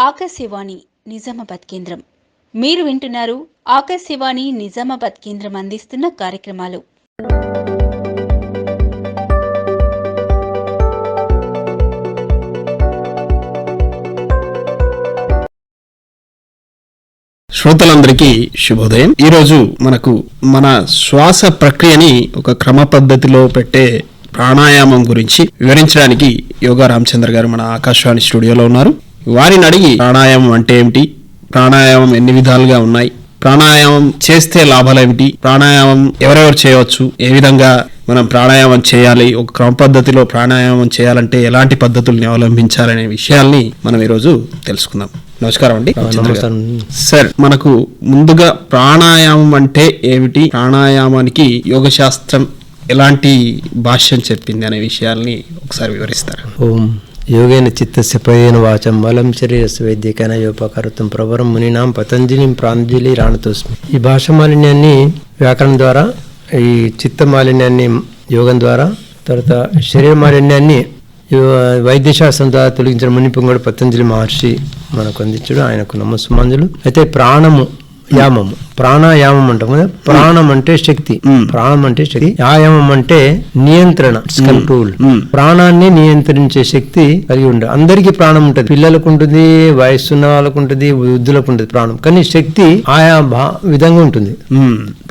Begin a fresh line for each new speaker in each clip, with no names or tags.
ఆకాశవాణి నిజామాబాద్ కేంద్రం. మీరు వింటున్నారు ఆకాశవాణి నిజామాబాద్ కేంద్రం అందిస్తున్న కార్యక్రమాలు.
శ్రోతలందరికీ శుభోదయం. ఈరోజు మనకు మన శ్వాస ప్రక్రియని ఒక క్రమ పద్ధతిలో పెట్టే ప్రాణాయామం గురించి వివరించడానికి యోగా రామచంద్ర గారు మన ఆకాశవాణి స్టూడియోలో ఉన్నారు. వారిని అడిగి ప్రాణాయామం అంటే ఏమిటి, ప్రాణాయామం ఎన్ని విధాలుగా ఉన్నాయి, ప్రాణాయామం చేస్తే లాభాలు ఏమిటి, ప్రాణాయామం ఎవరెవరు చేయవచ్చు, ఏ విధంగా మనం ప్రాణాయామం చేయాలి, ఒక క్రమ పద్ధతిలో ప్రాణాయామం చేయాలంటే ఎలాంటి పద్ధతుల్ని అవలంబించాలనే విషయాల్ని మనం ఈరోజు తెలుసుకుందాం. నమస్కారం అండి. సార్, మనకు ముందుగా ప్రాణాయామం అంటే ఏమిటి, ప్రాణాయామానికి యోగ శాస్త్రం ఎలాంటి భాష్యం చెప్పింది అనే విషయాల్ని ఒకసారి వివరిస్తారు.
ఓం యోగేన చిత్తస్య ప్రయేణ వాచం బలం శరీరస్య వైద్యకైన యోపకరుతం ప్రవరం మునినాం పతంజలిం ప్రాంజలి రాణతోస్మి. ఈ భాష మాలిన్యాన్ని వ్యాకరణం ద్వారా, ఈ చిత్త మాలిన్యాన్ని యోగం ద్వారా, తర్వాత శరీర మాలిన్యాన్ని వైద్యశాస్త్రం ద్వారా తొలగించిన మునిపొంగడు పతంజలి మహర్షి మనకు అందించడు. ఆయనకు నమస్సుమాంజలు. అయితే ప్రాణము యామము, ప్రాణాయామం అంటాం కదా. ప్రాణం అంటే శక్తి, ప్రాణం అంటే శక్తి. ఆయామం అంటే నియంత్రణ, కంట్రోల్. ప్రాణాన్ని నియంత్రించే శక్తి కలిగి ఉండాలి. అందరికీ ప్రాణం ఉంటుంది. పిల్లలకు ఉంటుంది, వయస్సున్న వాళ్ళకు ఉంటుంది, వృద్ధులకు ఉంటుంది ప్రాణం. కానీ శక్తి ఆయా విధంగా ఉంటుంది.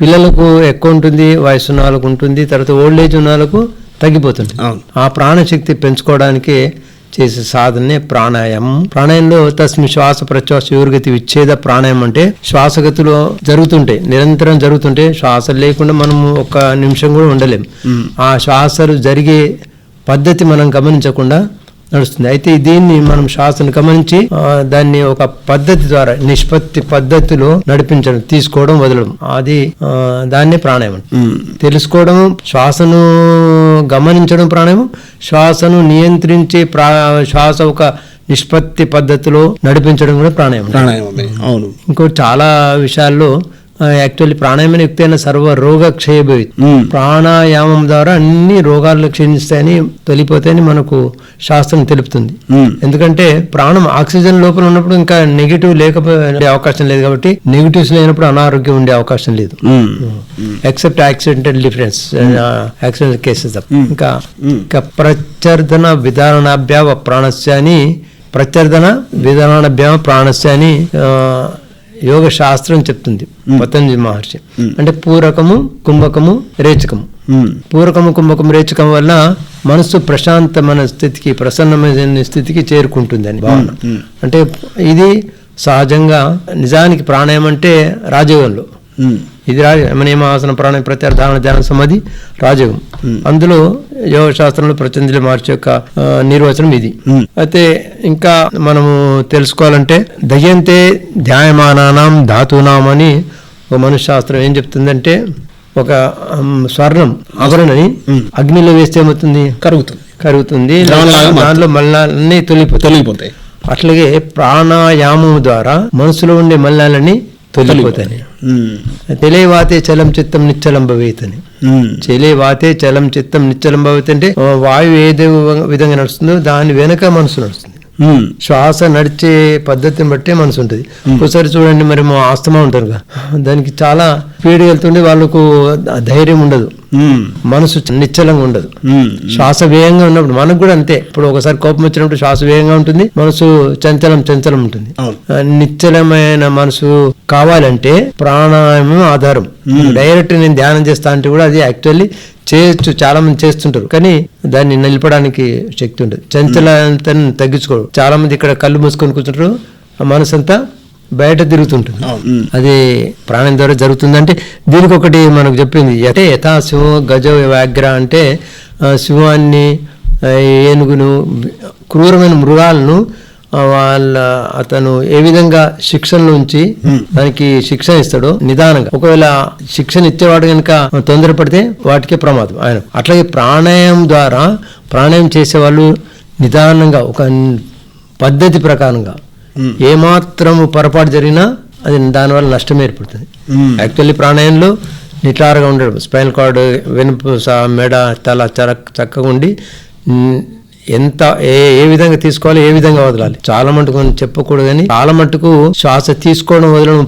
పిల్లలకు ఎక్కువ ఉంటుంది, వయస్సున్న వాళ్ళకు ఉంటుంది, తర్వాత ఓల్డ్ ఏజ్ ఉన్న వాళ్ళకు తగ్గిపోతుంది. ఆ ప్రాణశక్తి పెంచుకోవడానికి చేసే సాధనే ప్రాణాయామం. ప్రాణాయంలో తస్మి శ్వాస ప్రశ్వాస యోర్గతి విచ్ఛేద ప్రాణాయామం అంటే శ్వాసగతులు జరుగుతుంటాయి, నిరంతరం జరుగుతుంటే శ్వాస లేకుండా మనము ఒక నిమిషం కూడా ఉండలేం. ఆ శ్వాసలు జరిగే పద్ధతి మనం గమనించకుండా నడుస్తుంది. అయితే దీన్ని మనం శ్వాసను గమనించి దాన్ని ఒక పద్ధతి ద్వారా నిష్పత్తి పద్ధతిలో నడిపించడం, తీసుకోవడం, వదలడం, అది దాన్నే ప్రాణాయామం. తెలుసుకోవడం, శ్వాసను గమనించడం ప్రాణాయామం, శ్వాసను నియంత్రించే శ్వాస ఒక నిష్పత్తి పద్ధతిలో నడిపించడం కూడా ప్రాణాయామం.
అవును.
ఇంకో చాలా విషయాల్లో యాక్చువల్లీ ప్రాణాయామం యుక్తైన సర్వ రోగ క్షయభవి. ప్రాణాయామం ద్వారా అన్ని రోగాలు క్షీణిస్తాయని, తొలిపోతాయని మనకు శాస్త్రం తెలుపుతుంది. ఎందుకంటే ప్రాణం ఆక్సిజన్ లోపల ఉన్నప్పుడు ఇంకా నెగిటివ్ లేకపోయే అవకాశం లేదు, కాబట్టి నెగిటివ్స్ లేనప్పుడు అనారోగ్యం ఉండే అవకాశం లేదు, except accidental difference, accidental cases. ఇంకా ప్రత్యర్థన విధానాభ్యావ ప్రాణస్య అని, ప్రత్యర్థన విధానాభ్యావ ప్రాణస్య అని యోగ శాస్త్రం చెప్తుంది పతంజలి మహర్షి. అంటే పూరకము, కుంభకము, రేచకము. పూరకము, కుంభకము, రేచకం వల్ల మనస్సు ప్రశాంతమైన స్థితికి, ప్రసన్నమైన స్థితికి చేరుకుంటుంది అని భావన. అంటే ఇది సహజంగా నిజానికి ప్రాణాయామం అంటే రాజయోగంలో ఇది నియమాసన ప్రాణాయామ ప్రత్యాధారణ ధ్యాన సమాధి రాజయోగం. అందులో యోగ శాస్త్రంలో పతంజలి మహర్షి యొక్క నిర్వచనం ఇది. అయితే ఇంకా మనము తెలుసుకోవాలంటే దయ్యంతే ధ్యాయమానానాం ధాతూనాం అని ఒక మనుష్య శాస్త్రం ఏం చెప్తుందంటే, ఒక స్వర్ణం ఆభరణని అగ్నిలో వేస్తే ఏమవుతుంది? కరుగుతుంది. దాంట్లో మలినాలన్నీ తొలగిపోతాయి. అట్లాగే ప్రాణాయామం ద్వారా మనసులో ఉండే మలినాలన్నీ తొలగిపోతాయి. తెలియవాతే చలం చిత్తం నిశ్చలం భవేత్ అని. తెలియవాతే చలం చిత్తం నిశ్చలం భవేత్ అంటే వాయువు ఏదో విధంగా నడుస్తుందో దాని వెనక మనసు నడుస్తుంది. శ్వాస నడిచే పద్ధతిని బట్టే మనసు ఉంటుంది. ఒకసారి చూడండి, మరి మా ఆస్తమా ఉంటారు కదా, దానికి చాలా స్పీడ్ వెళ్తుండే వాళ్ళకు ధైర్యం ఉండదు, మనసు నిశ్చలంగా ఉండదు. శ్వాస వేగంగా ఉన్నప్పుడు మనకు కూడా అంతే. ఇప్పుడు ఒకసారి కోపం వచ్చినప్పుడు శ్వాస వేగంగా ఉంటుంది, మనసు చంచలం ఉంటుంది. నిశ్చలమైన మనసు కావాలంటే ప్రాణాయామం ఆధారం. డైరెక్ట్ నేను ధ్యానం చేస్తా అంటే కూడా అది యాక్చువల్లీ చేయొచ్చు, చాలా మంది చేస్తుంటారు, కానీ దాన్ని నిలపడానికి శక్తి ఉంటుంది. చంచలతను తగ్గించుకోవడం. చాలా మంది ఇక్కడ కళ్ళు మూసుకొని కూర్చుంటారు, ఆ మనసు అంతా బయట తిరుగుతుంటుంది. అది ప్రాణం ద్వారా జరుగుతుందంటే దీనికి ఒకటి మనకు చెప్పింది, అంటే యథా సింహ గజ వ్యాఘ్ర అంటే సింహాన్ని, ఏనుగును, క్రూరమైన మృగాలను అతను ఏ విధంగా శిక్షణలోంచి దానికి శిక్షణ ఇస్తాడో నిదానంగా, ఒకవేళ శిక్షణ ఇచ్చేవాడు కనుక తొందరపడితే వాటికే ప్రమాదం ఆయన. అట్లాగే ప్రాణాయామం ద్వారా ప్రాణాయామం చేసేవాళ్ళు నిదానంగా ఒక పద్ధతి ప్రకారంగా ఏమాత్రము పొరపాటు జరిగినా అది దానివల్ల నష్టం ఏర్పడుతుంది. యాక్చువల్లీ ప్రాణాయామంలో నిటారుగా ఉండడం, స్పైనల్ కార్డ్, వెనుపు, మెడ, తల చాలా చక్కగా ఉండి ఎంత ఏ విధంగా తీసుకోవాలి, ఏ విధంగా వదలాలి, చాలా మటుకు మనం చెప్పకూడదు. కానీ చాలా మటుకు శ్వాస తీసుకోవడం వదలడం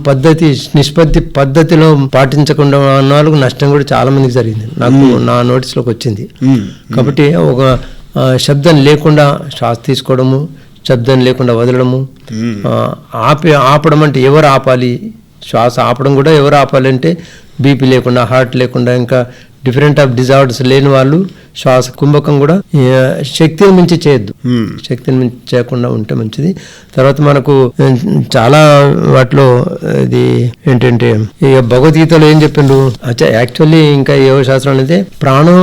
నిష్పత్తి పద్ధతిలో పాటించకుండా ఉన్న వాళ్ళకు నష్టం కూడా చాలా మందికి జరిగింది. నాకు నా నోటీస్లోకి వచ్చింది. కాబట్టి ఒక శబ్దం లేకుండా శ్వాస తీసుకోవడము, శబ్దం లేకుండా వదలడము, ఆపడం అంటే ఎవరు ఆపాలి, శ్వాస ఆపడం కూడా ఎవరు ఆపాలి అంటే బీపీ లేకుండా, హార్ట్ లేకుండా, ఇంకా డిఫరెంట్ ఆఫ్ డిజార్డర్స్ లేని వాళ్ళు శ్వాస కుంభకం కూడా శక్తిని మించి చేయొద్దు. శక్తిని మించి చేయకుండా ఉంటే మంచిది. తర్వాత మనకు చాలా వాటిలో ఇది ఏంటంటే ఇక భగవద్గీతలో ఏం చెప్పిండ్రు, యాక్చువల్లీ ఇంకా యోగ శాస్త్రం అయితే ప్రాణో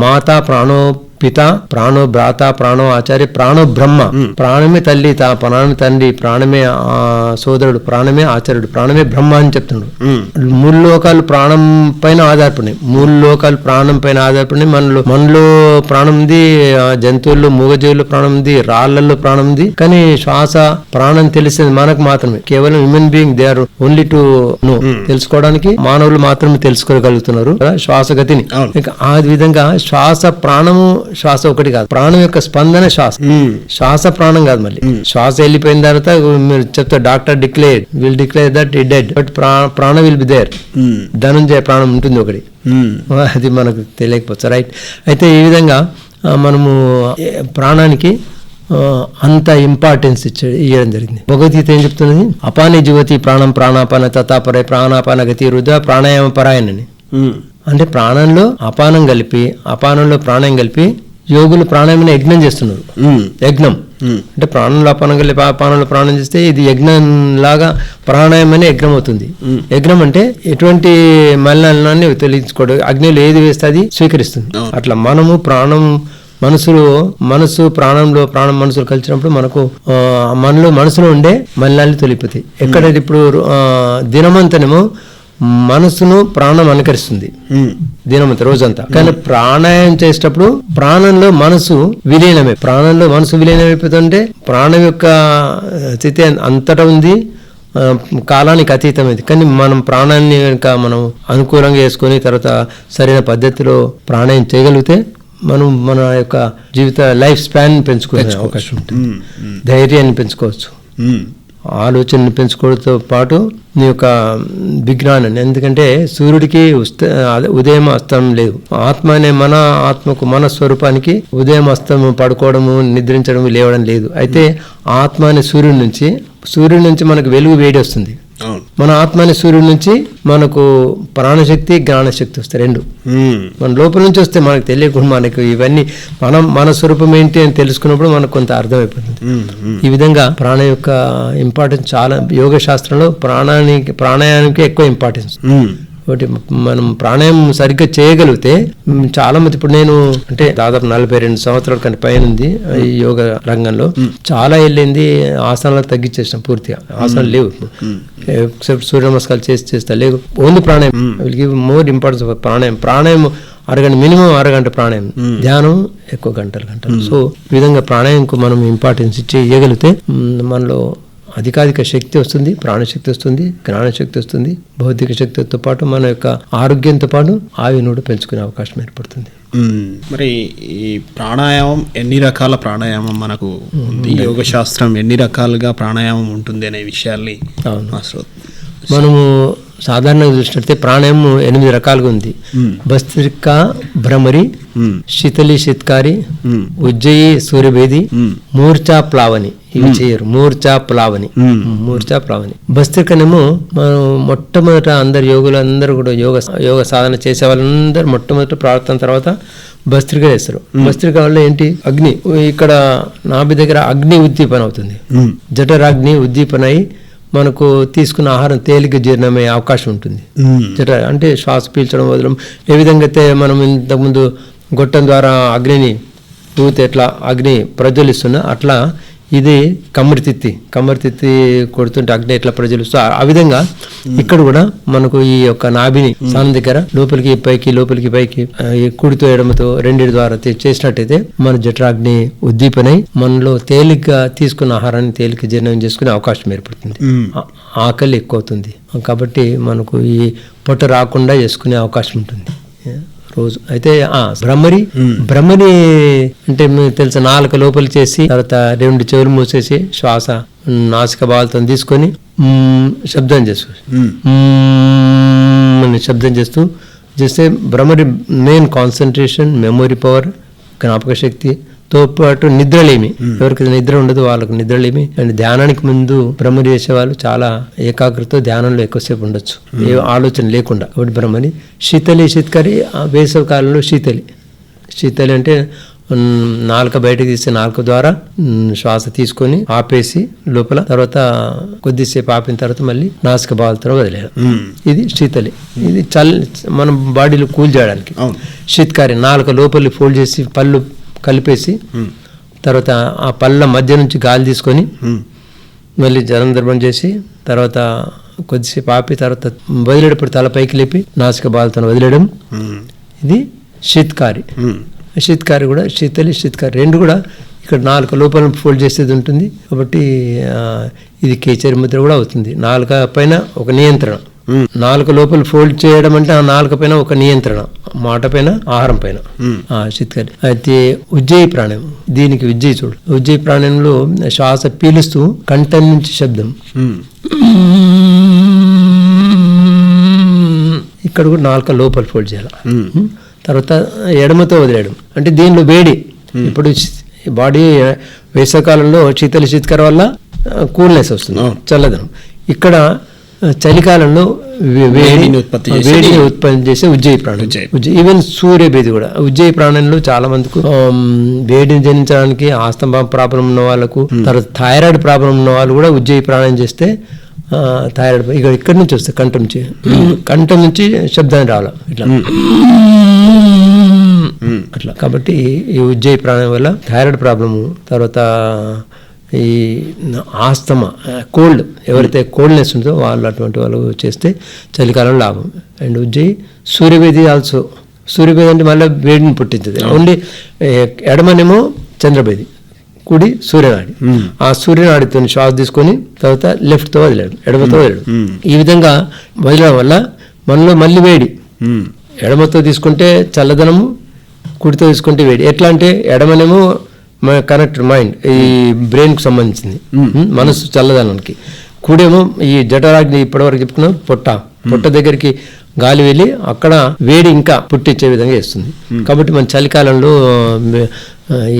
మాత, ప్రాణో పిత, ప్రాణో భ్రాత, ప్రాణో ఆచార్య, ప్రాణో బ్రహ్మ. ప్రాణమే తల్లి, ప్రాణమే తండ్రి, ప్రాణమే సోదరుడు, ప్రాణమే ఆచార్యుడు, ప్రాణమే బ్రహ్మ అని చెప్తున్నాడు. 3 లోకాలు ప్రాణం పైన ఆధారపడినాయి. 3 లోకాలు ప్రాణం పైన ఆధారపడినాయి. మనలో ప్రాణం ఉంది, జంతువుల్లో మూగజీవుల్లో ప్రాణం ఉంది, రాళ్లలో ప్రాణం ఉంది. కానీ శ్వాస ప్రాణం తెలిసేది మనకు మాత్రమే. కేవలం human being they are only to know, తెలుసుకోవడానికి మానవులు మాత్రమే తెలుసుకోగలుగుతున్నారు శ్వాస గతిని. ఆ విధంగా శ్వాస ప్రాణము, శ్వాస ఒకటి కాదు, ప్రాణం యొక్క స్పందన శ్వాస. శ్వాస ప్రాణం కాదు. మళ్ళీ శ్వాస వెళ్ళిపోయిన తర్వాత మీరు చెప్తారు డాక్టర్ విల్ డిక్లేర్ దట్ ఈ డెడ్, బట్ ప్రాణ విల్ బి దేర్. ధనుంజయ ప్రాణం ఉంటుంది ఒకటి, అది మనకు తెలియకపోవచ్చు. రైట్. అయితే ఈ విధంగా మనము ప్రాణానికి అంత ఇంపార్టెన్స్ ఇవ్వడం జరిగింది. భగవద్గీత ఏం చెప్తున్నది, అపాని జీవతి ప్రాణం ప్రాణాపాన తతాపరే ప్రాణాపాన గతి రుద్ర ప్రాణాయామ పరాయణని. అంటే ప్రాణంలో అపానం కలిపి, అపానంలో ప్రాణం కలిపి యోగులు ప్రాణాయామని యజ్ఞం చేస్తున్నారు. యజ్ఞం అంటే ప్రాణంలో అపానం కలిపి అపానంలో ప్రాణం చేస్తే ఇది యజ్ఞం లాగా ప్రాణాయామని యజ్ఞం అవుతుంది. యజ్ఞం అంటే ఎటువంటి మలినాన్ని తొలగించుకోవడం, అగ్నిలో ఏది వేస్తే అది స్వీకరిస్తుంది. అట్లా మనము మనసు ప్రాణంలో ప్రాణం మనసులు కలిసినప్పుడు మనసులో ఉండే మలినాన్ని తొలిపోతాయి. ఎక్కడైతే ఇప్పుడు దినమంతనేమో మనసును ప్రాణం అనుకరిస్తుంది దినమంతా రోజంతా. కానీ ప్రాణాయామం చేసేటప్పుడు ప్రాణంలో మనసు విలీనమైపోతుంటే ప్రాణం యొక్క స్థితి అంతటా ఉంది, కాలానికి అతీతమైంది. కానీ మనం ప్రాణాన్ని కనుక మనం అనుకూలంగా వేసుకొని తర్వాత సరైన పద్ధతిలో ప్రాణాయామం చేయగలిగితే మనం మన యొక్క జీవిత లైఫ్ స్పాన్ పెంచుకునే అవకాశం ఉంటుంది. ధైర్యాన్ని పెంచుకోవచ్చు, ఆలోచనని పెంచుకోవడంతో పాటు నీ యొక్క విజ్ఞానాన్ని. ఎందుకంటే సూర్యుడికి ఉదయం అస్తం లేదు. ఆత్మ అనే మన ఆత్మకు, మన స్వరూపానికి ఉదయం అస్తం పడుకోవడము, నిద్రించడం, లేవడం లేదు. అయితే ఆత్మ అనే సూర్యుడి నుంచి మనకు వెలుగు వేడి వస్తుంది. మన ఆత్మ అనే సూర్యుడి నుంచి మనకు ప్రాణశక్తి, జ్ఞానశక్తి వస్తాయి. 2 మన లోపల నుంచి వస్తే మనకు తెలియకుండా మనకు ఇవన్నీ మన స్వరూపం ఏంటి అని తెలుసుకున్నప్పుడు మనకు కొంత అర్థమైపోతుంది. ఈ విధంగా ప్రాణం యొక్క ఇంపార్టెన్స్ చాలా యోగ శాస్త్రంలో ప్రాణాయానికి ఎక్కువ ఇంపార్టెన్స్. ఒకటి మనం ప్రాణాయామం సరిగ్గా చేయగలిగితే చాలా మంది, ఇప్పుడు నేను అంటే దాదాపు 42 సంవత్సరాల కంటే పైన ఉంది ఈ యోగ రంగంలో. చాలా వెళ్ళింది ఆసనాలు తగ్గించేసాం పూర్తిగా. ఆసనాలు లేవు, ఎక్సెప్ట్ సూర్య నమస్కారాలు చేస్తా లేవు. ఓన్లీ ప్రాణాయామం. Will give more importance of ప్రాణాయామం మినిమం అరగంట ప్రాణాయామం, ధ్యానం ఎక్కువ గంటలు. సో ఈ విధంగా ప్రాణాయామకు మనం ఇంపార్టెన్స్ ఇవ్వగలిగితే మనలో అధికాధిక శక్తి వస్తుంది, ప్రాణశక్తి వస్తుంది, జ్ఞానశక్తి వస్తుంది, భౌతిక శక్తితో పాటు మన యొక్క ఆరోగ్యంతో పాటు ఆయువును కూడా పెంచుకునే అవకాశం ఏర్పడుతుంది.
మరి ఈ ప్రాణాయామం ఎన్ని రకాల ప్రాణాయామం మనకు ఉంది, యోగ శాస్త్రం ఎన్ని రకాలుగా ప్రాణాయామం ఉంటుంది అనే విషయాల్ని
మనము సాధారణంగా చూసినట్లయితే ప్రాణాయామం 8 రకాలుగా ఉంది. భస్త్రికా, భ్రమరి, శీతలి శీత్కారి, ఉజ్జయి సూర్యభేది, మూర్ఛా ప్లావని. ఇవి చేయరు. మూర్ఛా ప్లావని. భస్త్రికనేమో మనం మొట్టమొదట యోగులందరూ కూడా యోగ సాధన చేసే వాళ్ళందరూ మొట్టమొదట ప్రార్థన తర్వాత భస్త్రిక చేస్తారు. భస్త్రిక వల్ల ఏంటి, అగ్ని ఇక్కడ నాభి దగ్గర అగ్ని ఉద్దీపన అవుతుంది. జఠరాగ్ని ఉద్దీపన అయి మనకు తీసుకున్న ఆహారం తేలిక జీర్ణమయ్యే అవకాశం ఉంటుంది. అంటే శ్వాస పీల్చడం వదలడం. ఏ విధంగా అయితే మనం ఇంతకుముందు గొట్టం ద్వారా అగ్నిని ఊతే ఎట్లా అగ్ని ప్రజ్వలిస్తున్నా అట్లా ఇది కమ్మరితిత్తి కొడుతుంటే అగ్ని ఎట్లా ప్రజ్వలిస్తూ ఆ విధంగా ఇక్కడ కూడా మనకు ఈ యొక్క నాభిని స్థానం దగ్గర లోపలికి పైకి కుడితో ఎడమతో 2 ద్వారా చేసినట్టయితే మన జఠరాగ్ని ఉద్దీపనై మనలో తేలిగ్గా తీసుకున్న ఆహారాన్ని తేలిక జీర్ణం చేసుకునే అవకాశం ఏర్పడుతుంది. ఆకలి ఎక్కువ అవుతుంది కాబట్టి మనకు ఈ పొట్ట రాకుండా చేసుకునే అవకాశం ఉంటుంది. రోజు. అయితే భ్రమరి అంటే మీకు తెలుసు, నాలుక లోపలి చేసి తర్వాత 2 చెవులు మూసేసి శ్వాస నాసిక భాగాలతో తీసుకొని శబ్దం చేసుకోవచ్చు. అని శబ్దం చేస్తే bhramari main concentration, memory power, జ్ఞాపక శక్తితో పాటు నిద్రలేమి. ఎవరికి నిద్ర ఉండదు వాళ్ళకు నిద్రలేమి. అండ్ ధ్యానానికి ముందు భ్రమరి చేసే వాళ్ళు చాలా ఏకాగ్రత ధ్యానంలో ఎక్కువసేపు ఉండొచ్చు, ఏ ఆలోచన లేకుండా. కాబట్టి భ్రమరి. శీతలి వేసవి కాలంలో శీతలి అంటే నాలుక బయటకు తీస్తే నాలుక ద్వారా శ్వాస తీసుకొని ఆపేసి లోపల, తర్వాత కొద్దిసేపు ఆపిన తర్వాత మళ్ళీ నాసిక భాగాలతో వదిలేయడం. ఇది శీతలి. ఇది మన బాడీలో కూల్ చేయడానికి. శీతకారి నాలుక లోపలి ఫోల్డ్ చేసి పళ్ళు కలిపేసి తర్వాత ఆ పళ్ళ మధ్య నుంచి గాలి తీసుకొని మళ్ళీ జలంధర్మం చేసి తర్వాత కొద్దిసేపు ఆపి తర్వాత వదిలేటప్పుడు తల పైకి లేపి నాసిక భాగాలతో వదిలేయడం. ఇది శీతకారి. కూడా శీతకారి 2 కూడా ఇక్కడ నాలుక లోపల ఫోల్డ్ చేసేది ఉంటుంది. కాబట్టి ఇది కేచరి ముద్ర కూడా అవుతుంది. నాలుక పైన ఒక నియంత్రణ, నాలుక లోపల ఫోల్డ్ చేయడం అంటే ఆ నాలుక పైన ఒక నియంత్రణ, మాట పైన, ఆహారం పైన. శీతకారి. అయితే ఉజ్జయి ప్రాణాయామం, దీనికి ఉజ్జయి చూడు. ఉజ్జయి ప్రాణాయామంలో శ్వాస పీలుస్తూ కంఠం నుంచి శబ్దం, ఇక్కడ కూడా నాలుక లోపల ఫోల్డ్ చేయాలి. తర్వాత ఎడమతో వదిలేయడం. అంటే దీనిలో వేడి, ఇప్పుడు బాడీ వేసవకాలంలో శీతకారం వల్ల కూల్నెస్ వస్తుంది, చల్లదనం. ఇక్కడ చలికాలంలో వేడిని ఉత్పత్తి చేసే ఉజ్జయి ప్రాణం. ఈవెన్ సూర్యభేది కూడా. ఉజ్జయి ప్రాణంలో చాలా మందికి వేడిని జనించడానికి ఆస్తమా ప్రాబ్లం ఉన్న వాళ్ళకు, తర్వాత థైరాయిడ్ ప్రాబ్లం ఉన్న వాళ్ళు కూడా ఉజ్జయి ప్రాణం చేస్తే థైరాయిడ్ ఇక్కడి నుంచి వస్తుంది, కంఠం నుంచి శబ్దాన్ని రావాలి ఇట్లా అట్లా. కాబట్టి ఈ ఉజ్జయి ప్రాణం వల్ల థైరాయిడ్ ప్రాబ్లము, తర్వాత ఈ ఆస్తమా, కోల్డ్, ఎవరైతే కోల్డ్నెస్ ఉంటుందో వాళ్ళు అటువంటి వాళ్ళు చేస్తే చలికాలం లాభం. And Ujjayi Suryabhedi also. సూర్యభేది అంటే మళ్ళీ వేడిని పుట్టించదు. ఓన్లీ ఎడమనేమో చంద్రభేది, కుడి సూర్యనాడి. ఆ సూర్యనాడితో శ్వాస తీసుకొని తర్వాత లెఫ్ట్తో వదిలేడు, ఎడమతో వదిలేడు. ఈ విధంగా వదిలడం వల్ల మనలో మళ్ళీ వేడి. ఎడమతో తీసుకుంటే చల్లదనము, కుడితో తీసుకుంటే వేడి. ఎట్లా అంటే ఎడమనేమో కనెక్టెడ్ మైండ్, ఈ బ్రెయిన్కి సంబంధించింది, మనసు చల్లదనానికి. కుడేమో ఈ జఠరాగ్ని ఇప్పటివరకు చెప్పుకున్నాం, పొట్ట దగ్గరికి గాలి వెళ్ళి అక్కడ వేడి ఇంకా పుట్టించే విధంగా చేస్తుంది. కాబట్టి మన చలికాలంలో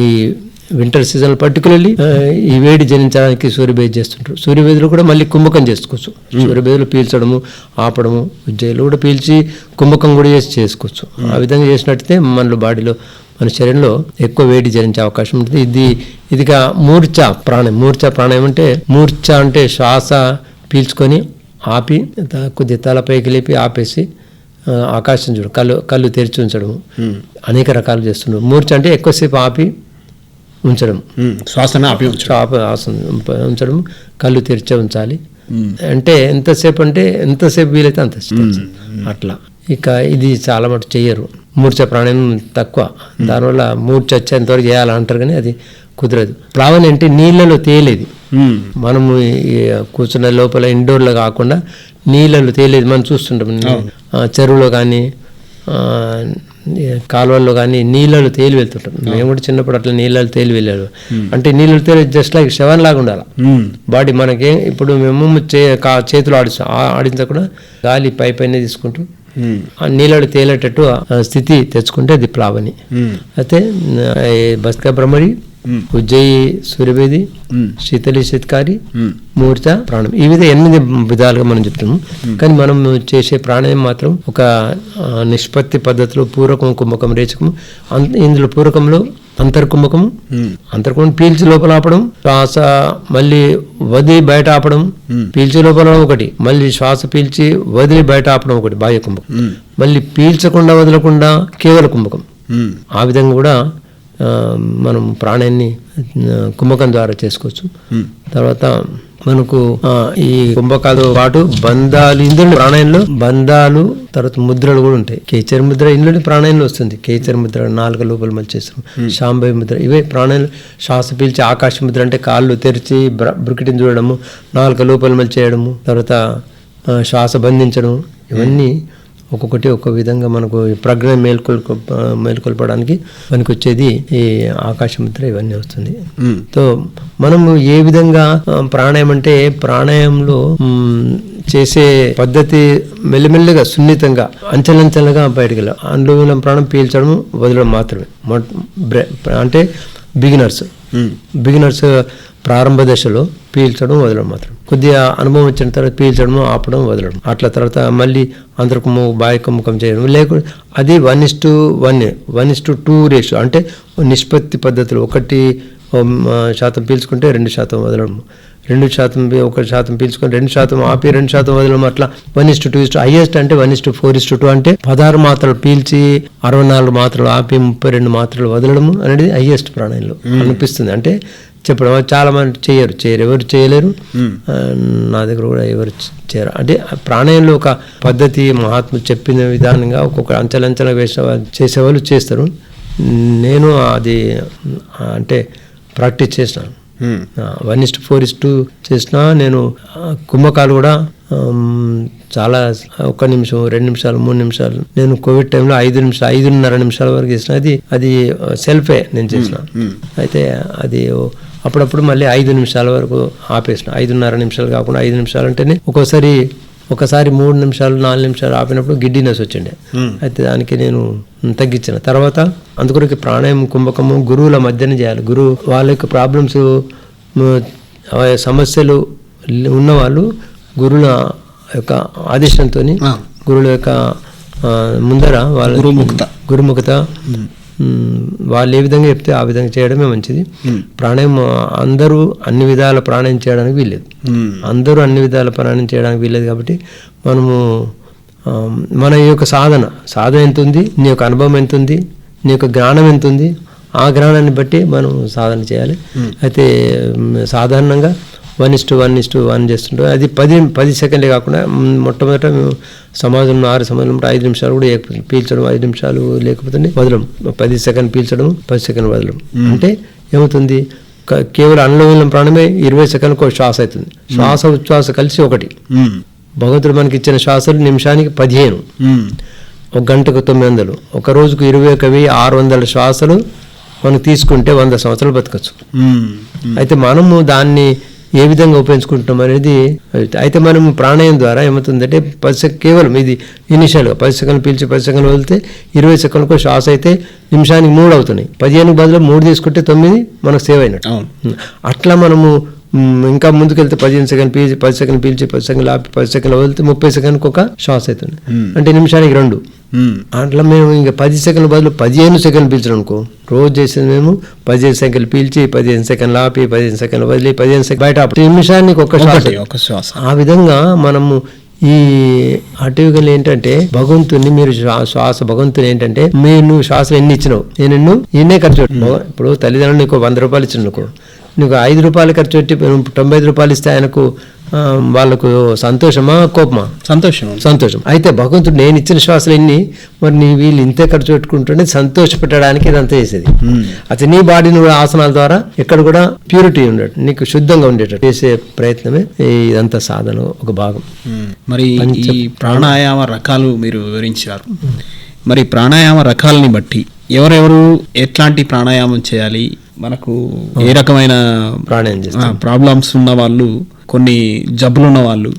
ఈ వింటర్ సీజన్ పర్టికులర్లీ ఈ వేడి జనించడానికి సూర్యభేది చేస్తుంటారు. సూర్యభేదిలో కూడా మళ్ళీ కుంభకం చేసుకోవచ్చు. సూర్యభేదిలో పీల్చడము, ఆపడము, ఉజ్జయిలో కూడా పీల్చి కుంభకం కూడా చేసుకోవచ్చు. ఆ విధంగా చేసినట్టయితే మనలో బాడీలో, మన శరీరంలో ఎక్కువ వేడి జరించే అవకాశం ఉంటుంది. ఇదిగా మూర్ఛ ప్రాణాయామం అంటే శ్వాస పీల్చుకొని ఆపి కొద్దిగా తలపైకి లేపి ఆపేసి ఆకాశం చూడు, కళ్ళు తెరిచి ఉంచడము, అనేక రకాలు చేస్తున్నాడు. మూర్ఛ అంటే ఎక్కువసేపు ఆపి ఉంచడం,
శ్వాసను ఆపి
ఉంచడం, కళ్ళు తెరిచే ఉంచాలి. అంటే ఎంతసేపు వీలైతే అంతసేపు అట్లా. ఇక ఇది చాలా మటు చెయ్యరు, మూర్ఛ ప్రాణాయామం తక్కువ. దానివల్ల మూర్ఛ వచ్చేంతవరకు చేయాలంటారు కానీ అది కుదరదు. ప్లావని అంటే నీళ్ళలో తేలేది. మనము కూర్చున్న లోపల ఇండోర్లో కాకుండా నీళ్ళలో తేలేది మనం చూస్తుంటాం. చెరువులో కానీ కాలువల్లో కానీ నీళ్ళలో తేలి వెళ్తుంటాం. మేము కూడా చిన్నప్పుడు అట్లా నీళ్ళలో తేలి వెళ్ళాడు. అంటే నీళ్ళు తేలి జస్ట్ లైక్ శవం లాగా ఉండాలి బాడీ. మనకి ఇప్పుడు మేము చేతులు ఆడించకుండా గాలి పైన తీసుకుంటూ నీళ్ళలో తేలేటట్టు స్థితి తెచ్చుకుంటే అది ప్లావని. అయితే బస్కా భ్రమరి, ఉజ్జయి సూర్యభేది, శీతలి శీతకారి, మూర్ఛ ప్రాణం, ఈ విధంగా 8 విధాలుగా మనం చెప్తున్నాము. కానీ మనం చేసే ప్రాణాయామం మాత్రం ఒక నిష్పత్తి పద్ధతిలో పూరకం, కుంభకం, రేచకము. ఇందులో పూరకంలో అంతర్కుంభకం పీల్చి లోపల ఆపడం, శ్వాస మళ్ళీ వదిలి బయట ఆపడం, పీల్చి లోపల ఒకటి, మళ్ళీ శ్వాస పీల్చి వదిలి బయట ఆపడం ఒకటి బాహ్య కుంభకం, మళ్ళీ పీల్చకుండా వదలకుండా కేవల కుంభకం. ఆ విధంగా కూడా మనం ప్రాణాయాన్ని కుంభకం ద్వారా చేసుకోవచ్చు. తర్వాత మనకు ఈ కుంభకాలతో పాటు బంధాలు, ఇందులో ప్రాణాయంలో బంధాలు, తర్వాత ముద్రలు కూడా ఉంటాయి. కేచరి ముద్ర ఇందులో ప్రాణాయంలో వస్తుంది. కేచరి ముద్ర 4 లోపల మళ్ళీ చేస్తాం. శాంభవి ముద్ర, ఇవే ప్రాణాయాలు. శ్వాస పీల్చి ఆకాశ ముద్ర అంటే కాళ్ళు తెరిచి బ్రుకిటిని చూడడము, 4 లోపల మళ్ళీ చేయడము, తర్వాత శ్వాస బంధించడం, ఇవన్నీ ఒక్కొక్కటి ఒక్కొక్క విధంగా మనకు ప్రజ్ఞ మేల్కొల్పడానికి మనకు వచ్చేది ఈ ఆకాశముద్ర ఇవన్నీ వస్తుంది. సో మనము ఏ విధంగా ప్రాణాయామం అంటే ప్రాణాయామంలో చేసే పద్ధతి మెల్లిమెల్లిగా సున్నితంగా అంచెలంచెలుగా బయటకు వెళ్ళాం. అనులోమ ప్రాణం పీల్చడం వదలడం మాత్రమే. అంటే బిగినర్స్ ప్రారంభ దశలో పీల్చడం వదలడం మాత్రం. కొద్దిగా అనుభవం వచ్చిన తర్వాత పీల్చడం ఆపడం వదలడం, అట్లా తర్వాత మళ్ళీ అంతరకము బాహ్యముఖం చేయడం. లేకుండా అది 1:1 రేషియో అంటే నిష్పత్తి పద్ధతులు. 1% పీల్చుకుంటే 2% వదలడం, 2% 1% పీల్చుకొని 2% ఆపి 2% వదలడం. అట్లా 1:2 హైయెస్ట్ అంటే 1:4:2 అంటే 16 మాత్రలు పీల్చి 64 మాత్రలు ఆపి 32 మాత్రలు వదలడం అనేది హైయెస్ట్ ప్రాణాయంలో అనిపిస్తుంది. అంటే చెప్పడం చాలా మంది చేయరు, ఎవరు చేయలేరు. నా దగ్గర కూడా ఎవరు చేయరు. అంటే ప్రాణాయంలో ఒక పద్ధతి మహాత్ములు చెప్పిన విధానంగా ఒక్కొక్క అంచెలంచెల చేసేవాళ్ళు చేస్తారు. నేను అది అంటే ప్రాక్టీస్ చేసినాను. 1:4:2 చేసినా నేను కుంభకాలు కూడా చాలా 1 నిమిషం 2 నిమిషాలు 3 నిమిషాలు నేను కోవిడ్ టైంలో 5.5 నిమిషాల వరకు చేసిన. అది సెల్ఫే నేను చేసిన. అయితే అది అప్పుడప్పుడు మళ్ళీ 5 నిమిషాల వరకు ఆపేసిన. 5.5 నిమిషాలు కాకుండా 5 నిమిషాలు అంటేనే ఒకసారి 3 నిమిషాలు 4 నిమిషాలు ఆపినప్పుడు గిడ్డినెస్ వచ్చిండే. అయితే దానికి నేను తగ్గించిన తర్వాత అందుకొరకు ప్రాణాయామం కుంభకము గురువుల మధ్యన చేయాలి. గురువు వాళ్ళ యొక్క ప్రాబ్లమ్స్ సమస్యలు ఉన్నవాళ్ళు గురువుల యొక్క ఆదేశంతో గురువుల యొక్క ముందర వాళ్ళ గురుముఖత వాళ్ళు ఏ విధంగా చెప్తే ఆ విధంగా చేయడమే మంచిది. ప్రాణాయామం అందరూ అన్ని విధాల ప్రాణాయం చేయడానికి వీల్లేదు. అందరూ అన్ని విధాల ప్రాణాయం చేయడానికి వీల్లేదు. కాబట్టి మనము మన యొక్క సాధన ఎంత ఉంది, నీ యొక్క అనుభవం ఎంత ఉంది, నీ యొక్క జ్ఞానం ఎంత ఉంది, ఆ జ్ఞానాన్ని బట్టి మనం సాధన చేయాలి. అయితే సాధారణంగా 1:1 చేస్తుంటాం. అది 10 సెకండ్లే కాకుండా మొట్టమొదట మేము సమాజంలో 6 సమాజంలో 5 నిమిషాలు కూడా పీల్చడం, 5 నిమిషాలు లేకపోతే వదలడం, 10 సెకండ్ పీల్చడం 10 సెకండ్ వదలడం. అంటే ఏమవుతుంది, కేవలం అనులోమ ప్రాణమే 20 సెకండ్లకు శ్వాస అవుతుంది. శ్వాస ఉచ్ఛ్వాస కలిసి ఒకటి. భగవంతుడు మనకి ఇచ్చిన శ్వాసలు నిమిషానికి 15, ఒక గంటకు 900, ఒక రోజుకు 21,600 శ్వాసలు మనం తీసుకుంటే 100 సంవత్సరాలు బతకచ్చు. అయితే మనము దాన్ని ఏ విధంగా ఉపయోగించుకుంటాం అనేది. అయితే మనం ప్రాణాయామం ద్వారా ఏమవుతుందంటే కేవలం ఇది ఇనిషియల్గా 10 సెకండ్లు పీల్చి 10 సెకండ్లు వదిలితే 20 సెకండ్లకు శ్వాస అయితే నిమిషానికి 3 అవుతున్నాయి. 15 బదులు 3 తీసుకుంటే 9 మనకు సేవ్ అయినట్టు. అట్లా మనము ఇంకా ముందుకెళ్తే 15 సెకండ్ పీల్చి 10 సెకండ్లు పీల్చి 10 సెకండ్లు ఆపి 10 సెకండ్లు వదిలితే 30 సెకండ్కి ఒక శ్వాస అవుతుంది. అంటే నిమిషానికి 2. అట్లా మేము ఇంకా 10 సెకండ్ల బదులు 15 సెకండ్లు పీల్చడం అనుకో, రోజు చేసేది మేము 15 సెకండ్లు పీల్చి 15 సెకండ్లు ఆపి 15 సెకండ్లు వదిలి 15 సెకండ్ బయట నిమిషానికి ఒక శ్వాస. ఆ విధంగా మనము ఈ అటువైపులు ఏంటంటే భగవంతుని మీరు శ్వాస భగవంతుని ఏంటంటే నువ్వు శ్వాసలు ఎన్ని ఇచ్చినావు, నేను ఎన్నే ఖర్చు పెట్టినావు. ఇప్పుడు తల్లిదండ్రులు నీకు 100 రూపాయలు ఇచ్చినకు నీకు 5 రూపాయలు ఖర్చు పెట్టి 95 రూపాయలు ఇస్తే ఆయనకు వాళ్ళకు సంతోషమా కోపమా? సంతోషం. అయితే భగవంతుడు నేను ఇచ్చిన శ్వాసలు ఎన్ని, మరి వీళ్ళు ఇంతే ఖర్చు పెట్టుకుంటుంటే సంతోషపెట్టడానికి ఇదంతా చేసేది. అయితే నీ బాడీని కూడా ఆసనాల ద్వారా ఎక్కడ కూడా ప్యూరిటీ ఉండేటట్టు నీకు శుద్ధంగా ఉండేటట్టు చేసే ప్రయత్నమే ఇదంతా సాధన ఒక భాగం.
మరి ఈ ప్రాణాయామ రకాలు మీరు వివరించారు. మరి ప్రాణాయామ రకాలని బట్టి ఎవరెవరు ఎట్లాంటి ప్రాణాయామం చేయాలి, మనకు ఏ రకమైన ప్రాబ్లమ్స్ ఉన్న వాళ్ళు, కొన్ని జబ్బులు ఉన్న వాళ్ళు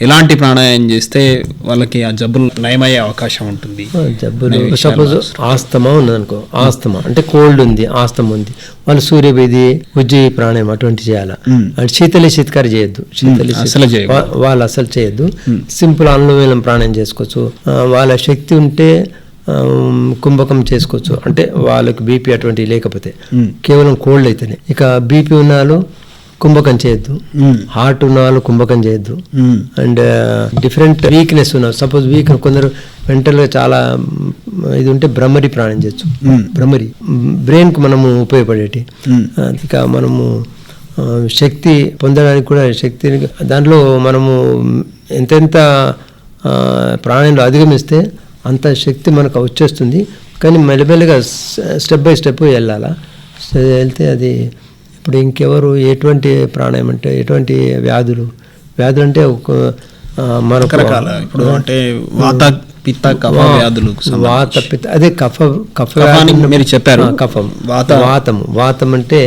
ఎలాంటి ప్రాణాయామం చేస్తే వాళ్ళకి ఆ జబ్బులు నయమయ్యే అవకాశం ఉంటుంది?
జబ్బులు సపోజ్ ఆస్తమా ఉన్నదనుకో, ఆస్తమా అంటే కోల్డ్ ఉంది, ఆస్తమా ఉంది, వాళ్ళు సూర్యభేది ఉజ్జయి ప్రాణాయామం అటువంటి చేయాలి. అంటే శీతకారి చేయొద్దు, వాళ్ళు అసలు చేయొద్దు. సింపుల్ అనులోమ ప్రాణాయామం చేసుకోవచ్చు. వాళ్ళ శక్తి ఉంటే కుంభకం చేసుకోవచ్చు. అంటే వాళ్ళకి బీపీ అటువంటివి లేకపోతే, కేవలం కోల్డ్ అయితేనే. ఇక బీపీ ఉన్న వాళ్ళు కుంభకం చేయొద్దు, హార్ట్ ఉన్న వాళ్ళు కుంభకం చేయొద్దు. అండ్ డిఫరెంట్ వీక్నెస్ ఉన్న సపోజ్ కొందరు మెంటల్గా చాలా ఇది ఉంటే భ్రమరి ప్రాణం చేయొచ్చు. భ్రమరి బ్రెయిన్కు మనము ఉపయోగపడేటి. ఇక మనము శక్తి పొందడానికి కూడా శక్తిని దాంట్లో మనము ఎంతెంత ప్రాణంలో అధిగమిస్తే అంత శక్తి మనకు వచ్చేస్తుంది. కానీ మెల్లమెల్లగా స్టెప్ బై స్టెప్ వెళ్ళాలా, వెళ్తే అది. ఇప్పుడు ఇంకెవరు ఎటువంటి ప్రాణాయామం అంటే ఎటువంటి వ్యాధులు అంటే మనకు
రకాల ఇప్పుడు అంటే పిత్త కఫ వ్యాధులకు
వాత పిత్త అదే కఫ
కఫానికి మీరు చెప్పారు.
కఫం వాతం అంటే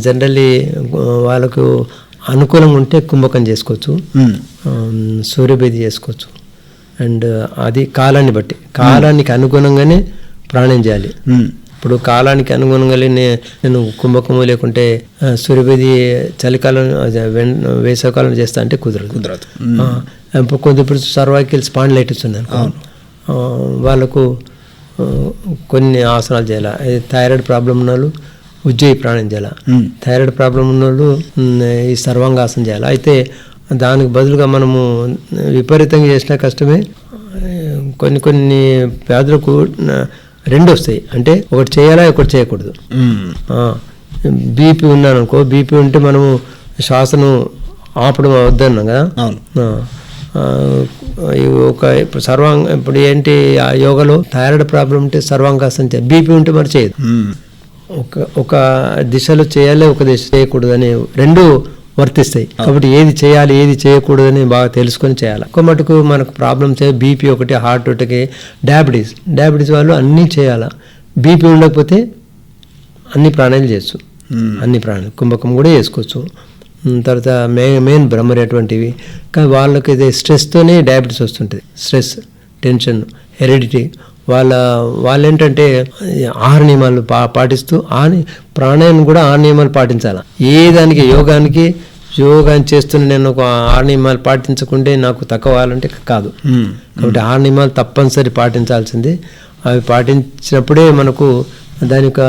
జనరల్లీ వాళ్ళకు అనుకూలంగా ఉంటే కుంభకం చేసుకోవచ్చు, సూర్యభేది చేసుకోవచ్చు. అండ్ అది కాలాన్ని బట్టి, కాలానికి అనుగుణంగానే ప్రాణం చేయాలి. ఇప్పుడు కాలానికి అనుగుణంగా నేను కుంభకము లేకుంటే సూర్యభేది చలికాలం వేసవికాలం చేస్తా అంటే కుదరదు. ఇప్పుడు సర్వైకల్ స్పాండిలైటిస్ ఉన్నాయి, వాళ్ళకు కొన్ని ఆసనాలు చేయాలి. థైరాయిడ్ ప్రాబ్లం ఉన్న వాళ్ళు ఉజ్జయి ప్రాణం చేయాలి, థైరాయిడ్ ప్రాబ్లం ఉన్న వాళ్ళు ఈ సర్వాంగాసనం చేయాలి. అయితే దానికి బదులుగా మనము విపరీతంగా చేసినా కష్టమే. కొన్ని వ్యాధులకు రెండు వస్తాయి, అంటే ఒకటి చేయాలా ఒకటి చేయకూడదు. బీపీ ఉన్నాను అనుకో, బీపీ ఉంటే మనము శ్వాసను ఆపడం వద్దన్నాం కదా. ఇప్పుడు ఏంటి ఆ యోగాలో థైరాయిడ్ ప్రాబ్లం ఉంటే సర్వాంగాసనం చేయాలి, బీపీ ఉంటే మరి చేయదు. ఒక దిశలో చేయాలి, ఒక దిశ చేయకూడదు అని రెండు వర్తిస్తాయి. కాబట్టి ఏది చేయాలి ఏది చేయకూడదని బాగా తెలుసుకొని చేయాలి. ఒక మటుకు మనకు ప్రాబ్లమ్స్ బీపీ ఒకటి, హార్ట్ ఒకటి, డయాబెటీస్ వాళ్ళు అన్నీ చేయాలా. బీపీ ఉండకపోతే అన్ని ప్రాణాలు చేయొచ్చు, అన్ని ప్రాణాలు కుంభకం కూడా చేసుకోవచ్చు. తర్వాత మెయిన్ భ్రమరి అటువంటివి. కానీ వాళ్ళకి ఇది స్ట్రెస్తోనే డయాబెటీస్ వస్తుంటుంది. Stress, tension, heredity. వాళ్ళు ఏంటంటే ఆహార నియమాలు పాటిస్తూ ప్రాణాయామం కూడా ఆహార నియమాలు పాటించాలి. ఏ దానికి యోగాన్ని చేస్తున్న నేను ఒక ఆహార నియమాలు పాటించకుంటే నాకు తక్కువ అవ్వాలంటే కాదు. కాబట్టి ఆహార నియమాలు తప్పనిసరి పాటించాల్సిందే. అవి పాటించినప్పుడే మనకు దాని యొక్క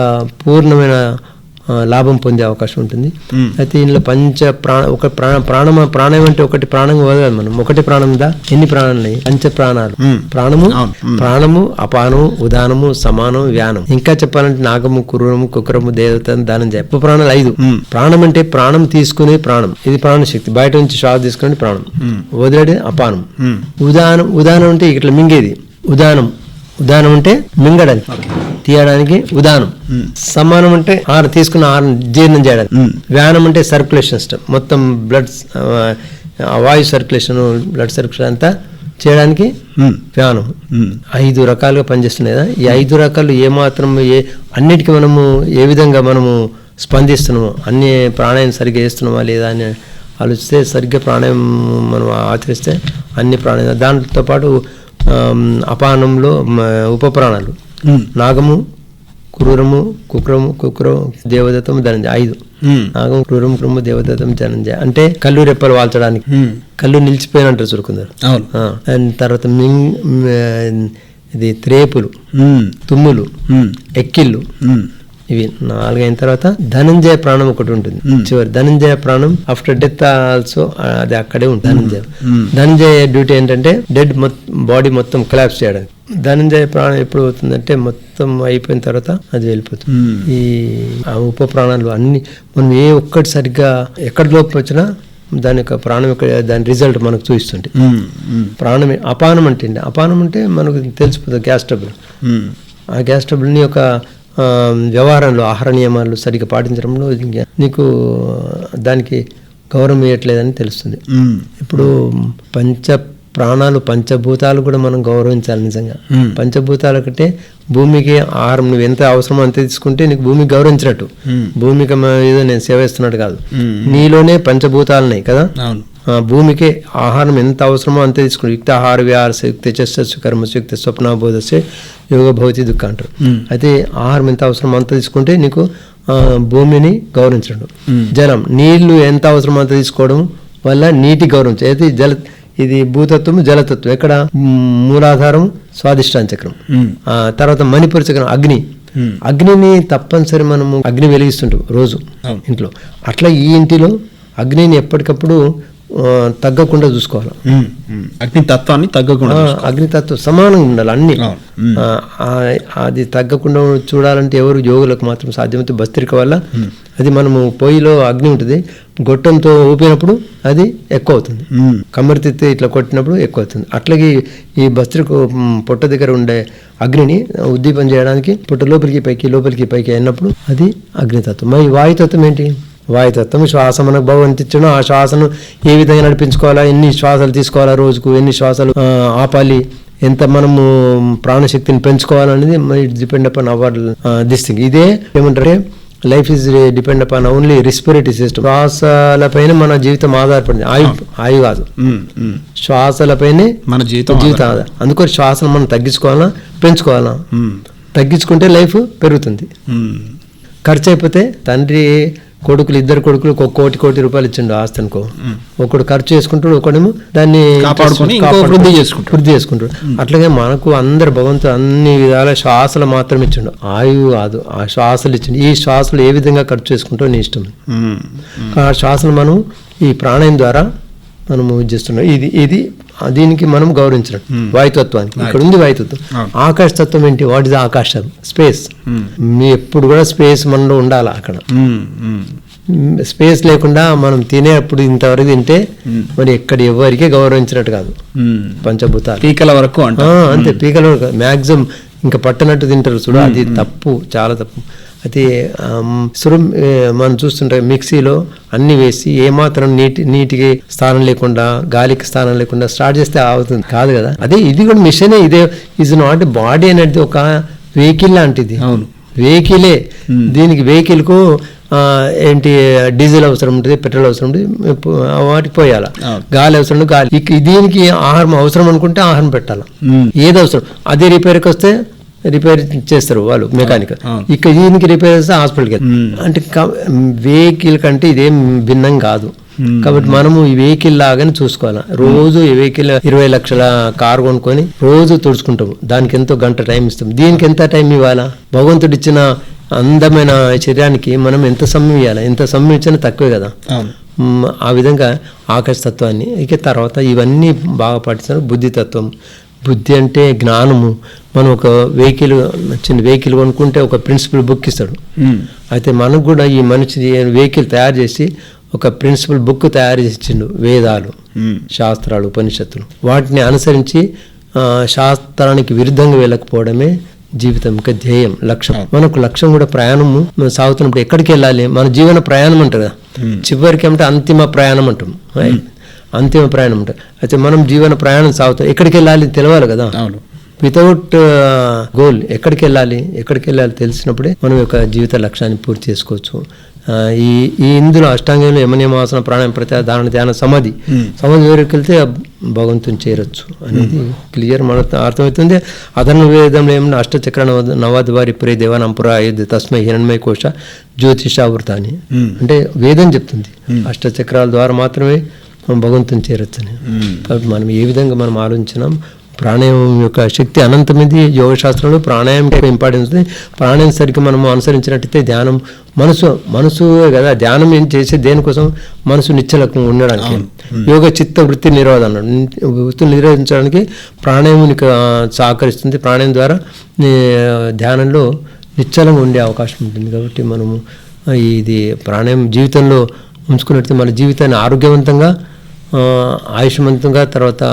పూర్ణమైన లాభం పొందే అవకాశం ఉంటుంది. అయితే ఇందులో ఒక ప్రాణం అంటే ఒకటి ప్రాణం వదలదు మనం. ఒకటి ప్రాణం ఎన్ని ప్రాణాలు ఉన్నాయి? పంచ ప్రాణాలు. ప్రాణము, అపానము, ఉదానము, సమానం, వ్యానం. ఇంకా చెప్పాలంటే నాగము, కురము, కుక్రము, దేవత, దానం చేయ ప్రాణాలు 5. ప్రాణం అంటే ప్రాణం తీసుకునే ప్రాణం, ఇది ప్రాణశక్తి. బయట నుంచి శ్వాస తీసుకునే ప్రాణం. వదిలేది అపానం. ఉదానం అంటే ఇట్లా మింగేది. ఉదానం అంటే మింగడానికి, తీయడానికి ఉదానం. సమానం అంటే తీసుకున్న ఆహారం జీర్ణం చేయడానికి. వ్యానం అంటే సర్క్యులేషన్ సిస్టమ్, మొత్తం బ్లడ్ వాయు సర్క్యులేషన్, బ్లడ్ సర్క్యులేషన్ అంతా చేయడానికి వ్యానం. 5 రకాలుగా పనిచేస్తున్నాయి కదా. ఈ 5 రకాలు ఏమాత్రం అన్నిటికీ మనము ఏ విధంగా మనము స్పందిస్తున్నాము, అన్ని ప్రాణాయం సరిగ్గా చేస్తున్నామా లేదా అని ఆలోచిస్తే, సరిగ్గా ప్రాణాయం మనం ఆచరిస్తే అన్ని ప్రాణాయం. దాంతో పాటు అపానంలో ఉప ప్రాణాలు నాగము, క్రూరము, కుక్రము, దేవదత్తము, ధనంజయ. 5 నాగం, క్రూరము, దేవదత్తము, ధనంజయ. అంటే కళ్ళు రెప్పలు వాల్చడానికి, కళ్ళు నిలిచిపోయినంటారు చురుకుందరు. అండ్ తర్వాత ఇది త్రేపులు, తుమ్ములు, ఎక్కిళ్ళు, ఇవి 4 అయిన తర్వాత ధనంజయ ప్రాణం ఒకటి ఉంటుంది చివరి. ధనంజయ ప్రాణం ఆఫ్టర్ డెత్ ఆల్సో అది అక్కడే ఉంటుంది. ధనంజయ డ్యూటీ ఏంటంటే డెడ్ బాడీ మొత్తం కొలాప్స్ చేయడానికి. ధనంజయ ప్రాణం ఎప్పుడు అవుతుందంటే మొత్తం అయిపోయిన తర్వాత అది వెళ్ళిపోతుంది. ఈ ఉప ప్రాణాలు అన్ని మనం ఏ ఒక్కటి సరిగ్గా ఎక్కడి లోపు వచ్చినా దాని యొక్క ప్రాణం యొక్క దాని రిజల్ట్ మనకు చూపిస్తుంది. ప్రాణమే. అపానం అంటే మనకు తెలిసిపోతుంది గ్యాస్ ట్రబుల్. ఆ గ్యాస్ ట్రబుల్ని యొక్క వ్యవహారంలో ఆహార నియమాలు సరిగ్గా పాటించడంలో నీకు దానికి గౌరవం ఇవ్వట్లేదని తెలుస్తుంది. ఇప్పుడు ప్రాణాలు, పంచభూతాలు కూడా మనం గౌరవించాలి నిజంగా. పంచభూతాల కంటే భూమికి ఆహారం నువ్వు ఎంత అవసరమో అంతే తీసుకుంటే నీకు భూమికి గౌరవించినట్టు. భూమికి ఏదో నేను సేవ ఇస్తున్నట్టు కాదు. నీలోనే పంచభూతాలున్నాయి కదా. భూమికి ఆహారం ఎంత అవసరమో అంతే తీసుకుంటారు. యుక్త ఆహార విహారస్య, యుక్త చస్య కర్మస్య, యుక్త స్వప్నబోధస్య యోగ భవతి దుఃఖ అంటారు. అయితే ఆహారం ఎంత అవసరమో అంత తీసుకుంటే నీకు భూమిని గౌరవించడం. జలం, నీళ్లు ఎంత అవసరమో అంత తీసుకోవడం వల్ల నీటి గౌరవించడం. అయితే ఇది భూతత్వం, జలతత్వం. ఎక్కడ? మూలాధారం, స్వాదిష్టాన చక్రం. తర్వాత మణిపుర చక్రం, అగ్నిని తప్పనిసరి మనము అగ్ని వెలిగిస్తుంటాం రోజు ఇంట్లో. అట్లా ఈ ఇంటిలో అగ్నిని ఎప్పటికప్పుడు తగ్గకుండా చూసుకోవాలి. అగ్నితత్వం సమానంగా ఉండాలి అన్ని. అది తగ్గకుండా చూడాలంటే ఎవరు యోగులకు మాత్రం సాధ్యమైతే భస్త్రిక వల్ల. అది మనము పొయ్యిలో అగ్ని ఉంటుంది, గొట్టంతో ఊపినప్పుడు అది ఎక్కువ అవుతుంది. కమ్మరితిత్తి ఇట్లా కొట్టినప్పుడు ఎక్కువ అవుతుంది. అట్లాగే ఈ భస్త్రిక పొట్ట దగ్గర ఉండే అగ్నిని ఉద్దీపన చేయడానికి పొట్ట లోపలికి పైకి అయినప్పుడు అది అగ్నితత్వం. మరి వాయుతత్వం ఏంటి? వాయుతత్వం శ్వాస మనకు భగవంతుడు ఇచ్చాడు. ఆ శ్వాసను ఏ విధంగా నడిపించుకోవాలా, ఎన్ని శ్వాసలు తీసుకోవాలా, రోజుకు ఎన్ని శ్వాసలు ఆపాలి, ఎంత మనము ప్రాణశక్తిని పెంచుకోవాలనేది it depend upon our this thing. ఇదే ఏమంటారు, life is depend upon only respiratory system. శ్వాసలపైన మన జీవితం ఆధారపడింది. ఆయు కాదు, శ్వాసలపైనే మన జీవితం ఆధారం. అందుకని శ్వాసను మనం తగ్గించుకోవాలా, పెంచుకోవాలా. తగ్గించుకుంటే లైఫ్ పెరుగుతుంది. ఖర్చు అయిపోతే తండ్రి కొడుకులు, ఇద్దరు కొడుకులు కోటి రూపాయలు ఇచ్చిండు ఆస్తి అనుకో, ఒకడు ఖర్చు చేసుకుంటాడు, ఒకడేమో దాన్ని వృద్ధి చేసుకుంటాడు. అట్లాగే మనకు అందరు భగవంతుడు అన్ని విధాల శ్వాసలు మాత్రం ఇచ్చిండు, ఆయువు కాదు. ఆ శ్వాసలు ఇచ్చిండు. ఈ శ్వాసలు ఏ విధంగా ఖర్చు చేసుకుంటావు నీ ఇష్టం. ఆ శ్వాసను మనం ఈ ప్రాణాయం ద్వారా మనము చేస్తున్నాం. ఇది దీనికి మనం గౌరవించడం. వాయుతత్వానికి ఇక్కడ ఉంది వాయుతత్వం. ఆకాశతత్వం ఏంటి? వాట్ ఇస్ ఆకాశం? స్పేస్. మీ ఎప్పుడు కూడా స్పేస్ మనలో ఉండాలి. అక్కడ స్పేస్ లేకుండా మనం తినేప్పుడు ఇంతవరకు తింటే మరి ఎక్కడ ఎవరికే గౌరవించినట్టు కాదు. పంచభూతాలు పీకల వరకు అంతే, పీకల వరకు మ్యాక్సిమం ఇంకా పట్టనట్టు తింటారు చూడ, అది తప్పు, చాలా తప్పు. అయితే మనం చూస్తుంటే మిక్సీలో అన్ని వేసి ఏమాత్రం నీటికి స్థానం లేకుండా, గాలికి స్థానం లేకుండా స్టార్ట్ చేస్తే అవుతుంది కాదు కదా. అదే ఇది కూడా మిషనే. ఇదే ఈజ్ నాట్ బాడీ అనేది ఒక వెహికల్ లాంటిది. వెహికలే. దీనికి వెహికల్ కు ఏంటి, డీజిల్ అవసరం ఉంటుంది, పెట్రోల్ అవసరం ఉంటుంది, వాటికి పోయాల. గాలి అవసరం ఉంటుంది, గాలి. దీనికి ఆహారం అవసరం అనుకుంటే ఆహారం పెట్టాలి. ఏది అవసరం అది రిపేర్కి వస్తే రిపేర్ చేస్తారు వాళ్ళు, మెకానిక్. ఇక్కడ దీనికి రిపేర్ చేస్తే హాస్పిటల్కి. అంటే వెహికల్ కంటే ఇదేం భిన్నం కాదు. కాబట్టి మనము ఈ వెహికల్ లాగానే చూసుకోవాలి. రోజు ఈ వెహికల్ 20 లక్షల కారు కొనుక్కొని రోజు తుడుచుకుంటాము. దానికి ఎంతో గంట టైం ఇస్తాం. దీనికి ఎంత టైం ఇవ్వాలా? భగవంతుడు ఇచ్చిన అందమైన శరీరానికి మనం ఎంత సమయం ఇవ్వాలి? ఎంత సమయం ఇచ్చినా తక్కువే కదా. ఆ విధంగా ఆకాశతత్వాన్ని ఇక తర్వాత ఇవన్నీ బాగా పాటిస్తారు. బుద్ధితత్వం. బుద్ధి అంటే జ్ఞానము. మనం ఒక చిన్న వెహికల్ కొనుక్కుంటే ఒక ప్రిన్సిపల్ బుక్ ఇస్తాడు. అయితే మనకు కూడా ఈ మనిషి వెహికల్ తయారు చేసి ఒక ప్రిన్సిపల్ బుక్ తయారు చేసి ఇచ్చిండు. వేదాలు, శాస్త్రాలు, ఉపనిషత్తులు. వాటిని అనుసరించి శాస్త్రానికి విరుద్ధంగా వెళ్ళకపోవడమే జీవితం యొక్క ధ్యేయం, లక్ష్యం. మనకు లక్ష్యం కూడా ప్రయాణము సాగుతున్నప్పుడు ఎక్కడికి వెళ్ళాలి? మన జీవన ప్రయాణం అంటారు కదా, చివరికి అంటే అంతిమ ప్రయాణం అంటాం. అంతిమ ప్రయాణం ఉంటుంది. అయితే మనం జీవన ప్రయాణం సాగుతాం. ఎక్కడికి వెళ్ళాలి తెలియాలి కదా. వితౌట్ గోల్ ఎక్కడికి వెళ్ళాలి తెలిసినప్పుడే మనం యొక్క జీవిత లక్ష్యాన్ని పూర్తి చేసుకోవచ్చు. ఈ ఇందులో అష్టాంగంలో యమనియమాసన, ప్రాణాయామ, ప్రత్యాహార, ధారణ, ధ్యాన, సమాధి వరకు వెళ్తే భగవంతుని చేరొచ్చు అనేది క్లియర్ మనకు అర్థమవుతుంది. అధర్వ వేదంలో ఏమన్నా అష్టచక్ర నవద్వారి పురే దేవానంపుర అయోధ్య తస్మై హిరణ్మయ కోశ జ్యోతిషావృత అని. అంటే వేదం చెప్తుంది అష్టచక్రాల ద్వారా మాత్రమే మనం భగవంతుని చేరొచ్చని. కాబట్టి మనం ఏ విధంగా మనం ఆలోచించినాం, ప్రాణాయామం యొక్క శక్తి అనంతమైంది. యోగ శాస్త్రంలో ప్రాణాయామం ఇంపార్టెన్స్ ఉంది. ప్రాణాయామం సరిగ్గా మనం అనుసరించినట్టయితే ధ్యానం, మనసు కదా ధ్యానం ఏం చేసే దేనికోసం? మనసు నిశ్చలంగా ఉండడానికి. యోగ చిత్త వృత్తి నిరోధం వృత్తిని నిరోధించడానికి ప్రాణాయామం సహకరిస్తుంది. ప్రాణాయామం ద్వారా ధ్యానంలో నిశ్చలంగా ఉండే అవకాశం ఉంటుంది. కాబట్టి మనము ఇది ప్రాణాయామం జీవితంలో ఉంచుకున్నట్టు మన జీవితాన్ని ఆరోగ్యవంతంగా, ఆయుష్మంతంగా, తర్వాత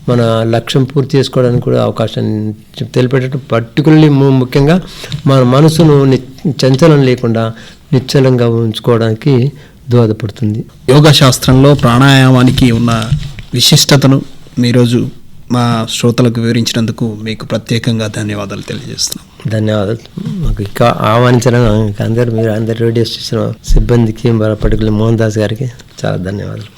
మన లక్ష్యం పూర్తి చేసుకోవడానికి కూడా అవకాశాన్ని తెలిపేటట్టు, పర్టికులర్లీ ముఖ్యంగా మన మనసును చంచలం లేకుండా నిశ్చలంగా ఉంచుకోవడానికి దోహదపడుతుంది.
యోగా శాస్త్రంలో ప్రాణాయామానికి ఉన్న విశిష్టతను ఈరోజు మా శ్రోతలకు వివరించినందుకు మీకు ప్రత్యేకంగా ధన్యవాదాలు తెలియజేస్తున్నాం.
ధన్యవాదాలు. మాకు ఇంకా ఆహ్వానించడం మీరు అందరు రేడియో స్టేషన్ సిబ్బందికి, పర్టికులర్ మోహన్ దాస్ గారికి చాలా ధన్యవాదాలు.